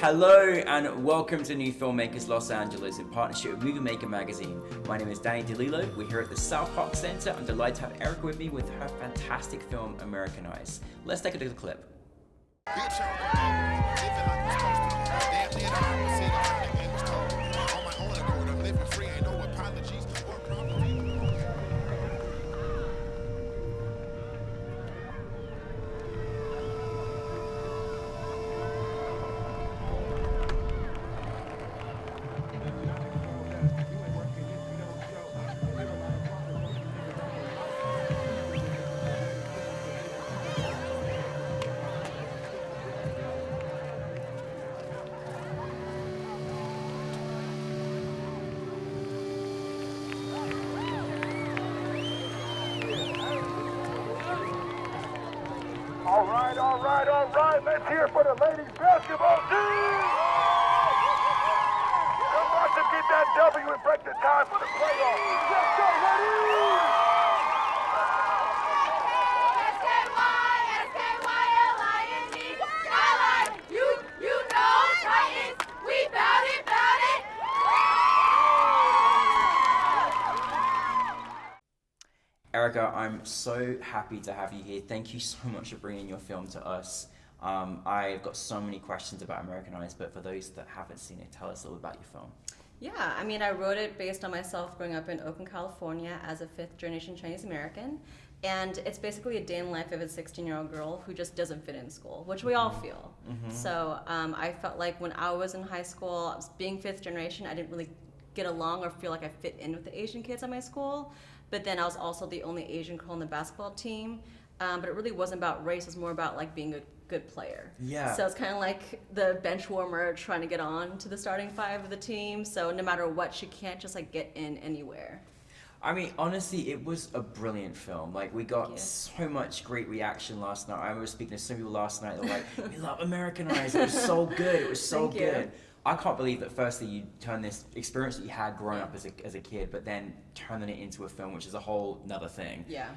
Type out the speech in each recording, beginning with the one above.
Hello and welcome to NewFilmmakers Los Angeles in partnership with Movie Maker magazine. My name is Danny DeLillo. We're here at the South Park Center. I'm delighted to have Erica with me with her fantastic film Americanized. Let's take a look at the clip. All right, let's hear for the ladies basketball team! Come watch them get that W and break the tie for the playoffs. Let's go, ladies! S-K-Y-L-I-N-G, Skyline, you know Titans, we bout it. Erica, I'm so happy to have you here. Thank you so much for bringing your film to us. I've got so many questions about Americanized, but for those that haven't seen it, tell us a little about your film. Yeah, I mean, I wrote it based on myself growing up in Oakland, California as a fifth-generation Chinese American. And it's basically a day in the life of a 16-year-old girl who just doesn't fit in school, which we all feel. So I felt like when I was in high school, being fifth generation, I didn't really get along or feel like I fit in with the Asian kids at my school. But then I was also the only Asian girl on the basketball team. But it really wasn't about race, it was more about like being a good player. Yeah. So it's kind of like the bench warmer trying to get on to the starting five of the team. So no matter what, she can't just like get in anywhere. I mean, honestly, it was a brilliant film. Like, we got so much great reaction last night. I was speaking to some people last night that were like, we love Americanized. It was so good. It was so Thank good. you. I can't believe that firstly you turned this experience that you had growing up as a kid, but then turning it into a film, which is a whole nother thing. Yeah.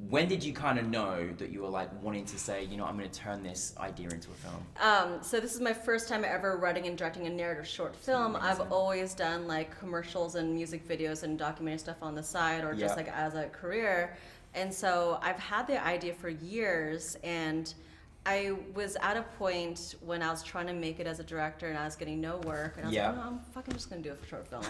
When did you kind of know that you were like wanting to say, you know, I'm going to turn this idea into a film? So this is my first time ever writing and directing a narrative short film. I've always done like commercials and music videos and documentary stuff on the side or just like as a career. And so I've had the idea for years, and I was at a point when I was trying to make it as a director and I was getting no work, and I was like, no, I'm fucking just gonna do a short film.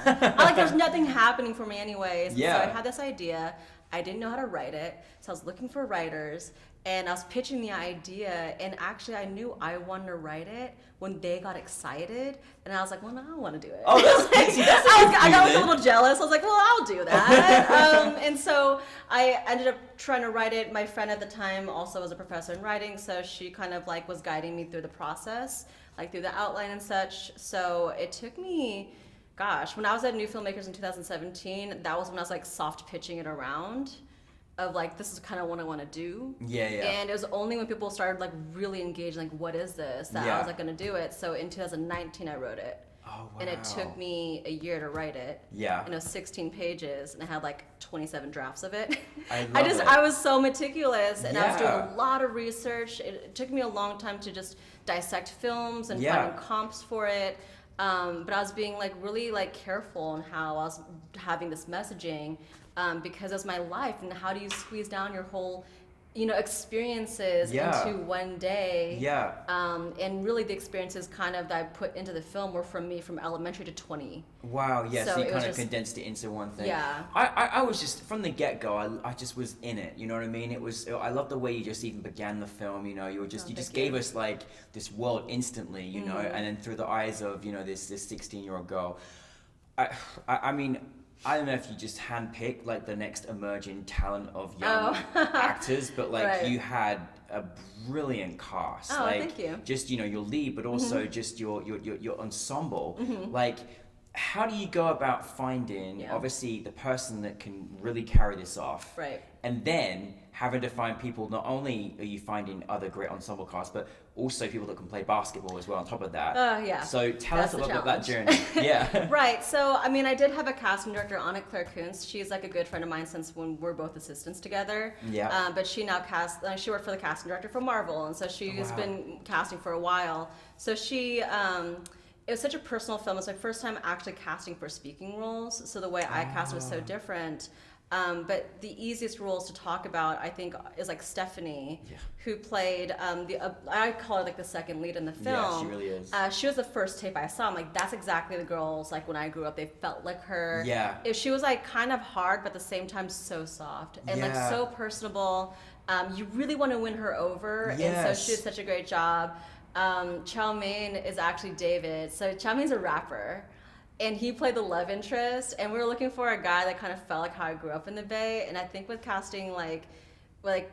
There's nothing happening for me anyways. So I had this idea. I didn't know how to write it, so I was looking for writers, and I was pitching the idea, and actually I knew I wanted to write it when they got excited, and I was like, well, no, I don't want to do it. Oh, that's crazy. I got a little jealous. I was like, well, I'll do that. And so I ended up trying to write it. My friend at the time also was a professor in writing, so she kind of like was guiding me through the process, like through the outline and such. So it took me, when I was at NewFilmmakers in 2017, that was when I was like soft pitching it around of like, this is kind of what I want to do. And it was only when people started like really engaging, like, what is this, that I was like going to do it. So in 2019, I wrote it. Oh, wow. And it took me a year to write it. And it was 16 pages, and I had like 27 drafts of it. I was so meticulous, and I was doing a lot of research. It took me a long time to just dissect films and find comps for it. But I was being like really like careful on how I was having this messaging, because it's my life, and how do you squeeze down your whole, experiences into one day. And really the experiences kind of that I put into the film were from me from elementary to 20. Wow, so you kind of condensed it into one thing. I was just, from the get-go, I just was in it, you know what I mean? I love the way you just even began the film, you were just, you just gave us like this world instantly, you know, and then through the eyes of, this 16-year-old girl. I mean, I don't know if you just handpicked like the next emerging talent of young actors, but like you had a brilliant cast. Oh, like, thank you. Just your lead, but also just your ensemble. Like, how do you go about finding, obviously, the person that can really carry this off? Right. And then having to find people, not only are you finding other great ensemble casts, but also people that can play basketball as well on top of that. Yeah. So tell us a little bit about that journey. Yeah. Right. So, I mean, I did have a casting director on it, Claire Kuntz. She's like a good friend of mine since when we're both assistants together. Yeah. But she now she worked for the casting director for Marvel, and so she's been casting for a while. So she, it was such a personal film. It was my first time actually casting for speaking roles. So the way I cast was so different. But the easiest roles to talk about, I think, is like Stephanie, who played I call her like the second lead in the film. Yeah, she really is. She was the first tape I saw. I'm like, that's exactly the girls, like when I grew up, they felt like her. Yeah. She was like kind of hard, but at the same time so soft and like so personable. You really want to win her over. Yes. And so she did such a great job. Chow Mein is actually David. So Chow Main's a rapper. And he played the love interest, and we were looking for a guy that kind of felt like how I grew up in the Bay. And I think with casting like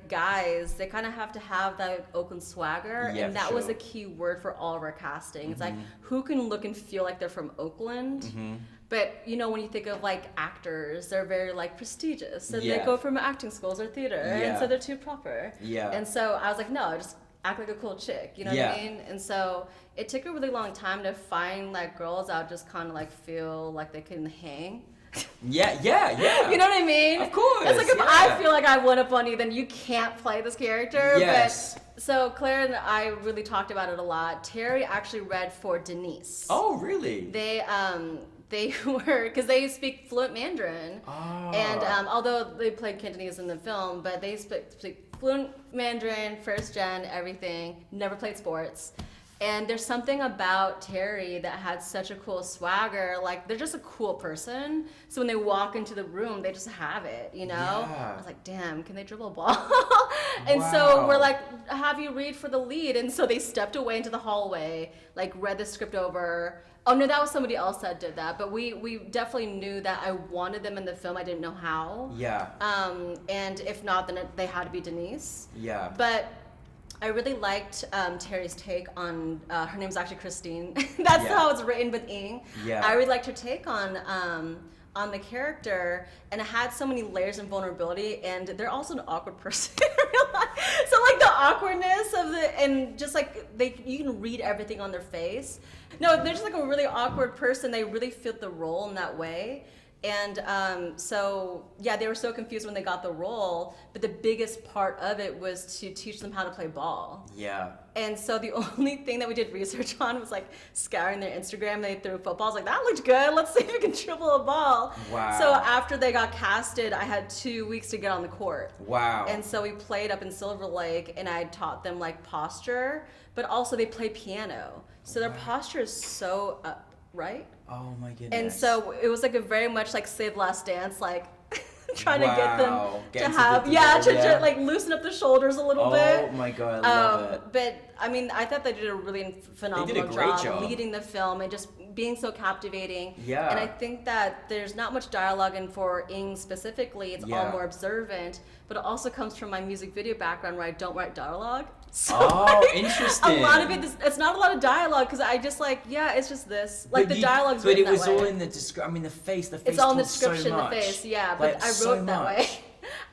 guys, they kind of have to have that Oakland swagger, and that was a key word for all of our casting. It's like, who can look and feel like they're from Oakland? But you know, when you think of like actors, they're very like prestigious, so they go from acting schools or theater, and so they're too proper. And so I was like, no, just act like a cool chick, you know what I mean? And so it took a really long time to find like girls that just kind of like feel like they can hang. Yeah. You know what I mean? Of course. It's like if I feel like I one up on you, then you can't play this character. Yes. But, so Claire and I really talked about it a lot. Terry actually read for Denise. Oh, really? They were, because they speak fluent Mandarin. Oh. And although they played Cantonese in the film, but they speak fluent Mandarin, first gen, everything, never played sports. And there's something about Terry that had such a cool swagger. Like, they're just a cool person. So when they walk into the room, they just have it, you know? Yeah. I was like, damn, can they dribble a ball? And so we're like, have you read for the lead? And so they stepped away into the hallway, like read the script over. Oh no, that was somebody else that did that. But we definitely knew that I wanted them in the film. I didn't know how. Yeah. And if not, then they had to be Denise. Yeah. But I really liked Terry's take on, her name's actually Christine. That's how it's written with Ing. Yeah. I really liked her take on the character, and it had so many layers and vulnerability, and they're also an awkward person in real life. So like the awkwardness of and just like you can read everything on their face. No, they're just like a really awkward person. They really fit the role in that way. And so, yeah, they were so confused when they got the role, but the biggest part of it was to teach them how to play ball. Yeah. And so the only thing that we did research on was like scouring their Instagram. They threw footballs, like, that looked good. Let's see if we can dribble a ball. Wow. So after they got casted, I had 2 weeks to get on the court. Wow. And so we played up in Silver Lake, and I taught them like posture, but also they play piano. So their posture is so upright. Oh my goodness. And so it was like a very much like Save Last Dance, like trying to get them to have, to like loosen up the shoulders a little bit. Oh my God, I love it. But I mean, I thought they did a really phenomenal job leading the film and just being so captivating. Yeah. And I think that there's not much dialogue, and for Ing specifically, it's all more observant, but it also comes from my music video background where I don't write dialogue. So interesting. A lot of it's not a lot of dialogue, because I just like, it's just this. Like the dialogue's but written it was that way. all in the description. I mean, the face It's all in the talks description, so much. the face, yeah. Like, But I so wrote it that much. way.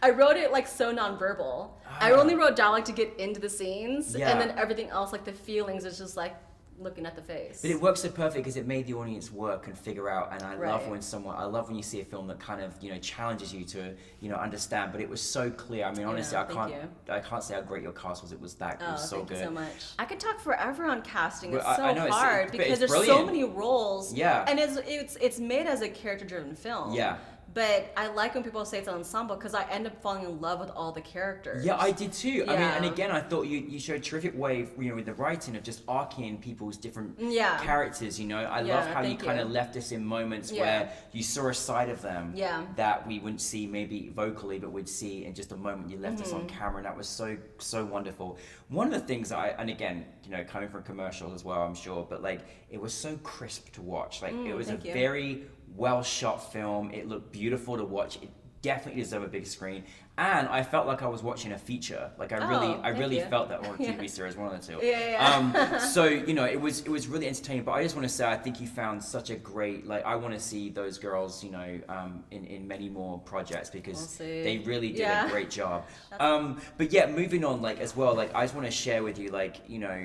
I wrote it like so nonverbal. I only wrote dialogue to get into the scenes, and then everything else, like the feelings, is just like looking at the face. But it works so perfect because it made the audience work and figure out. And I love when you see a film that kind of challenges you to understand. But it was so clear. I mean, honestly, I can't say how great your cast was. It was that. It was so good. Thank you so much. I could talk forever on casting. It's I so know, hard because there's brilliant. so many roles. Yeah. And it's made as a character-driven film. Yeah. But I like when people say it's an ensemble, because I end up falling in love with all the characters. Yeah, I did too. Yeah. I mean, and again, I thought you showed a terrific way, with the writing of just arcing people's different characters. I love how you kind of left us in moments where you saw a side of them that we wouldn't see maybe vocally, but we'd see in just a moment. You left us on camera, and that was so wonderful. One of the things and again, coming from commercials as well, I'm sure, but like it was so crisp to watch. Like it was a very well shot film. It looked beautiful to watch. It definitely deserved a big screen. And I felt like I was watching a feature. Like I really felt that, or a TV series, one of the two. So it was really entertaining. But I just want to say, I think you found such a great, like, I want to see those girls, in many more projects, because they really did a great job. But yeah, moving on, like, as well, like, I just want to share with you, like,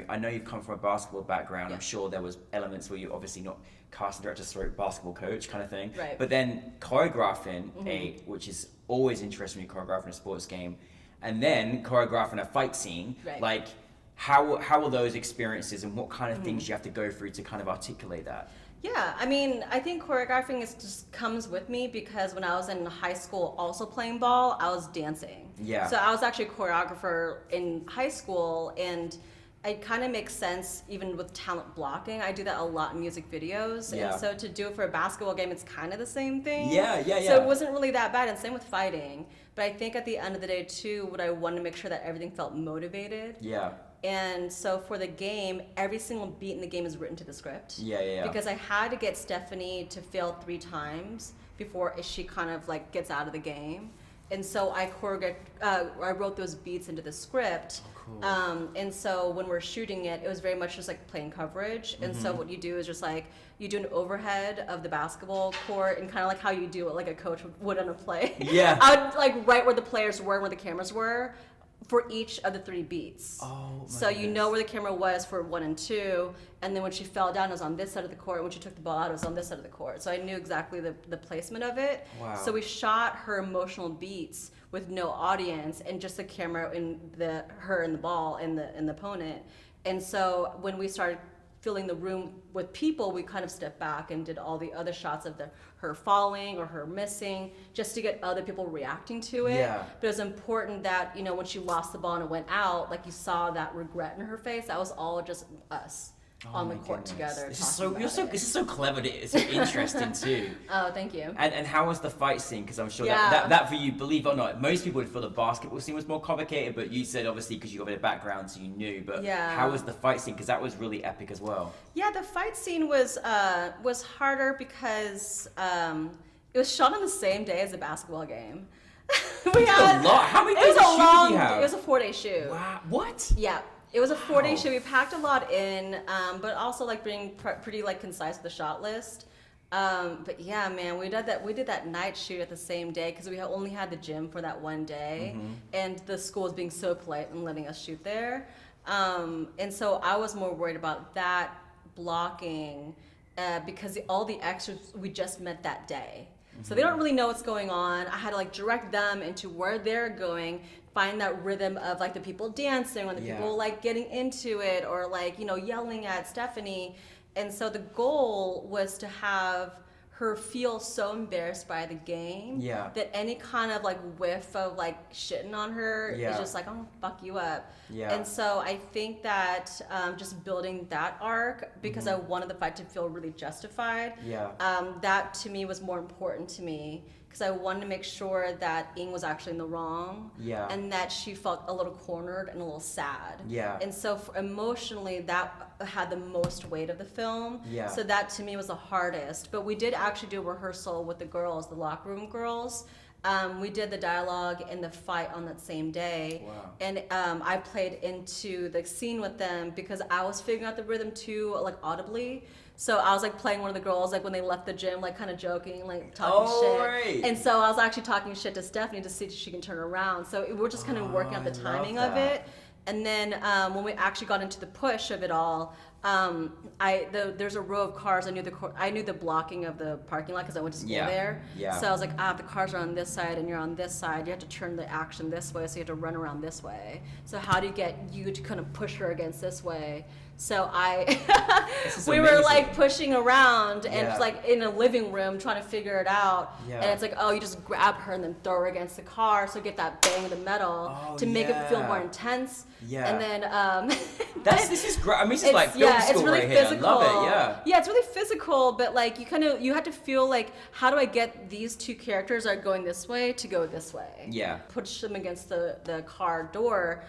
I know you've come from a basketball background. I'm sure there was elements where you obviously not casting director, basketball coach kind of thing. Right. But then choreographing which is always interesting when you're choreographing a sports game, and then choreographing a fight scene. Right. Like, how are those experiences, and what kind of things you have to go through to kind of articulate that? Yeah, I mean, I think choreographing just comes with me because when I was in high school also playing ball, I was dancing. Yeah. So I was actually a choreographer in high school, and it kind of makes sense even with talent blocking. I do that a lot in music videos. Yeah. And so to do it for a basketball game, it's kind of the same thing. Yeah. So it wasn't really that bad, and same with fighting. But I think at the end of the day, too, what I wanted to make sure that everything felt motivated. Yeah. And so for the game, every single beat in the game is written to the script. Yeah. Because I had to get Stephanie to fail 3 times before she kind of like gets out of the game. And so I wrote those beats into the script. Oh, cool. And so when we're shooting it, it was very much just like playing coverage. And so what you do is just like, you do an overhead of the basketball court, and kind of like how you do it like a coach would on a play. Yeah. I would like right where the players were, where the cameras were, for each of the 3 beats. Oh, my so you goodness. know where the camera was for 1 and 2, and then when she fell down, it was on this side of the court. When she took the ball out, it was on this side of the court. So I knew exactly the placement of it. Wow. So we shot her emotional beats with no audience and just the camera in her and the ball and the opponent. And so when we started filling the room with people, we kind of stepped back and did all the other shots of her falling or her missing, just to get other people reacting to it. Yeah. But it was important that, when she lost the ball and it went out, like you saw that regret in her face. That was all just us on the court together. This is so clever. It's so interesting too. Oh, thank you. And how was the fight scene? Because I'm sure that for you, believe it or not, most people would feel the basketball scene was more complicated, but you said obviously because you got a bit of background, so you knew. But how was the fight scene? Because that was really epic as well. Yeah, the fight scene was harder because it was shot on the same day as the basketball game. We had a lot. How many days of shoot did you have? It was a 4-day shoot. Wow. What? Yeah. It was a 4-day shoot. We packed a lot in, but also like being pretty like concise with the shot list. But yeah, man, we did that night shoot at the same day because we only had the gym for that one day, and the school was being so polite and letting us shoot there. And so I was more worried about that blocking because all the extras we just met that day. So they don't really know what's going on. I had to like direct them into where they're going, find that rhythm of like the people dancing or the people like getting into it or like, yelling at Stephanie. And so the goal was to have her feel so embarrassed by the game that any kind of like whiff of like shitting on her is just like, I'm gonna fuck you up. And so I think that just building that arc, because I wanted the fight to feel really justified, that to me was more important to me, because I wanted to make sure that Ing was actually in the wrong and that she felt a little cornered and a little sad. And so emotionally that had the most weight of the film. So that to me was the hardest. But we did actually do a rehearsal with the girls, the locker room girls. We did the dialogue and the fight on that same day. And I played into the scene with them because I was figuring out the rhythm too, like audibly. So I was like playing one of the girls, like when they left the gym, like kind of joking, like talking shit. Right. And so I was actually talking shit to Stephanie to see if she can turn around. So we're just kind of working out the timing of it. And then when we actually got into the push of it all, there's a row of cars. I knew the blocking of the parking lot because I went to school there. So I was like, the cars are on this side and you're on this side. You have to turn the action this way, so you have to run around this way. So how do you get you to kind of push her against this way? So we were like pushing around and like in a living room trying to figure it out. And it's like, you just grab her and then throw her against the car, so get that bang of the metal to make it feel more intense. And then this is great. I mean, this is like film school really right physical. Here. I love it. Yeah, it's really physical, but like you had to feel like, how do I get these two characters are going this way to go this way? Push them against the car door.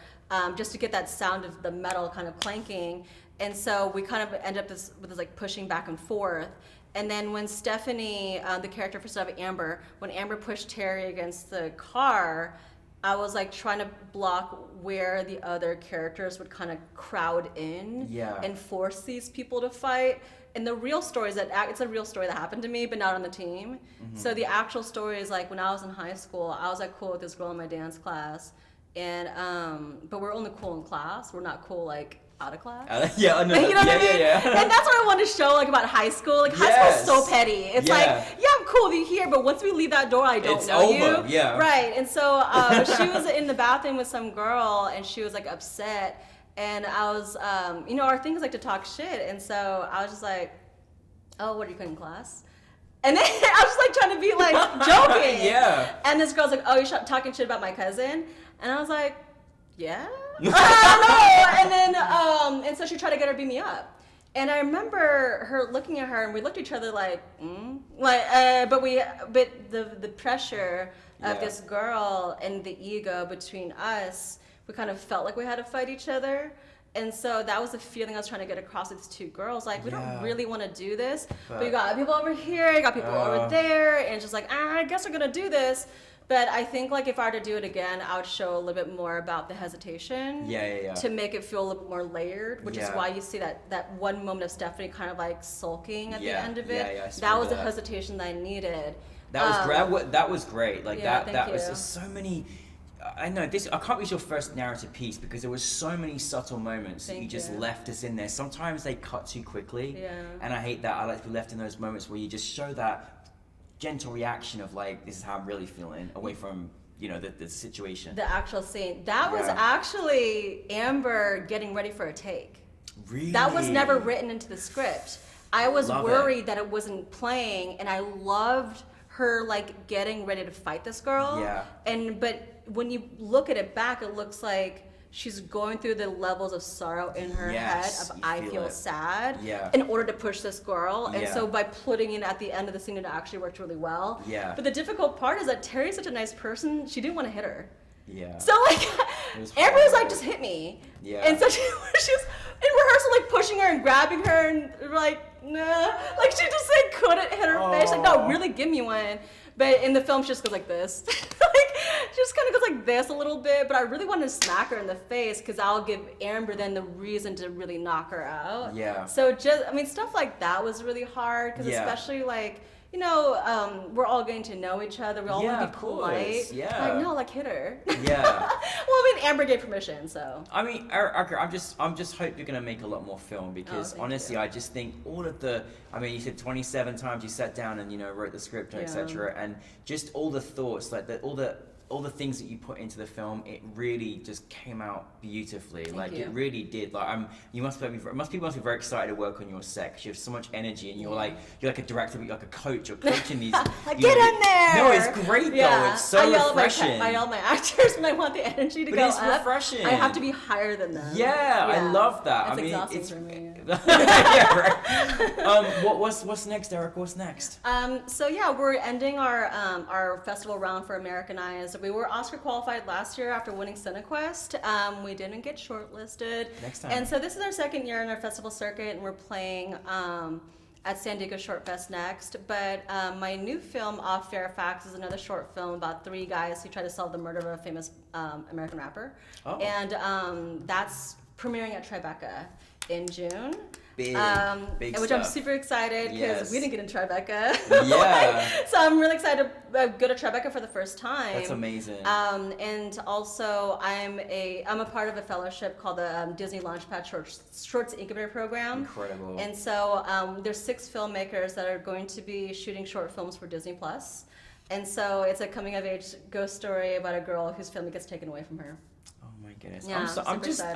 Just to get that sound of the metal kind of clanking. And so we kind of end up with this like pushing back and forth. And then when Stephanie, the character for Amber, when Amber pushed Terry against the car, I was like trying to block where the other characters would kind of crowd in and force these people to fight. And the real story is that it's a real story that happened to me, but not on the team. So the actual story is like when I was in high school, I was like cool with this girl in my dance class, and but we're only cool in class. We're not cool like out of class. Yeah, I know. You know what I mean? Yeah. And that's what I want to show like about high school. Like high school is so petty. It's like, yeah, I'm cool with you here, but once we leave that door, I don't know over. you. Yeah. Right. And so she was in the bathroom with some girl, and she was like upset. And I was, our thing is like to talk shit. And so I was just like, oh, what are you doing in class? And then I was just like trying to be like joking. Yeah. And this girl's like, oh, you're talking shit about my cousin? And I was like, yeah. I don't know. And then, and so she tried to get her to beat me up. And I remember her looking at her, and we looked at each other like, but the pressure of this girl and the ego between us, we kind of felt like we had to fight each other. And so that was the feeling I was trying to get across with these two girls. Like, we don't really want to do this, but you got people over here, you got people over there, and it's just like, I guess we're going to do this. But I think like if I were to do it again, I would show a little bit more about the hesitation to make it feel a little bit more layered, which is why you see that one moment of Stephanie kind of like sulking at the end of it. That was the hesitation that I needed. That was great. That was great. Like that was just so many. I know this. I can't read your first narrative piece because there was so many subtle moments that you just left us in there. Sometimes they cut too quickly, and I hate that. I like to be left in those moments where you just show that gentle reaction of like, this is how I'm really feeling, away from the situation. The actual scene that was actually Amber getting ready for a take. Really? That was never written into the script. I was worried that it wasn't playing, and I loved her like getting ready to fight this girl. But when you look at it back, it looks like she's going through the levels of sorrow in her head of I feel sad in order to push this girl. And so by putting it at the end of the scene, it actually worked really well. But the difficult part is that Terry's such a nice person, she didn't want to hit her. So like Amber was like, just hit me. And so she was in rehearsal like pushing her and grabbing her, and like, nah. Like she just like couldn't hit her face. Like, no, really give me one. But in the film, she just goes like this. Like, she just kind of goes like this a little bit. But I really wanted to smack her in the face because I'll give Amber then the reason to really knock her out. So stuff like that was really hard because especially like, we're all getting to know each other. We all want to be polite. Like, no, like hit her. Well, Amber gave permission, so. Erica, I'm just hope you're gonna make a lot more film because honestly, I just think all of the. You said 27 times you sat down and wrote the script, etc. And just all the thoughts, like all the things that you put into the film, it really just came out beautifully. It really did. Like people must be very excited to work on your set because you have so much energy and you're like a director, but you're like a coach. You're coaching these. Like, get in there. No, it's great though. It's so refreshing. I yell at my actors when I want the energy to go up. But it's refreshing. I have to be higher than them. I love that. That's exhausting for me. What's next, Eric? What's next? We're ending our festival round for Americanized. We were Oscar qualified last year after winning CineQuest. We didn't get shortlisted. Next time. And so this is our second year in our festival circuit, and we're playing at San Diego Short Fest next. But my new film, Off Fairfax, is another short film about 3 guys who try to solve the murder of a famous American rapper. And that's premiering at Tribeca in June. Big which stuff. I'm super excited because we didn't get in Tribeca. So I'm really excited to go to Tribeca for the first time. That's amazing. And also I'm a part of a fellowship called the Disney Launchpad Shorts Incubator Program. Incredible. And so there's 6 filmmakers that are going to be shooting short films for Disney Plus. And so it's a coming of age ghost story about a girl whose family gets taken away from her. My goodness. Yeah,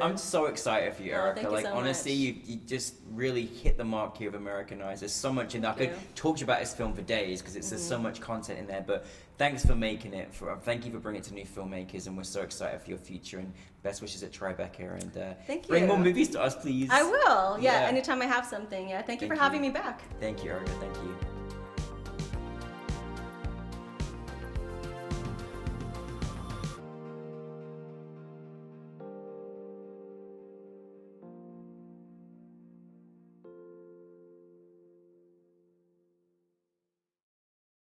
I'm so excited for you, Erica. Thank you so honestly, much. you just really hit the mark here of Americanized. There's so much in there. I could talk to you about this film for days because there's so much content in there. But thanks for making it. Thank you for bringing it to New Filmmakers, and we're so excited for your future. And best wishes at Tribeca. And thank you. Bring more movies to us, please. I will. Yeah. Anytime I have something. Yeah. Thank you for having me back. Thank you, Erica. Thank you.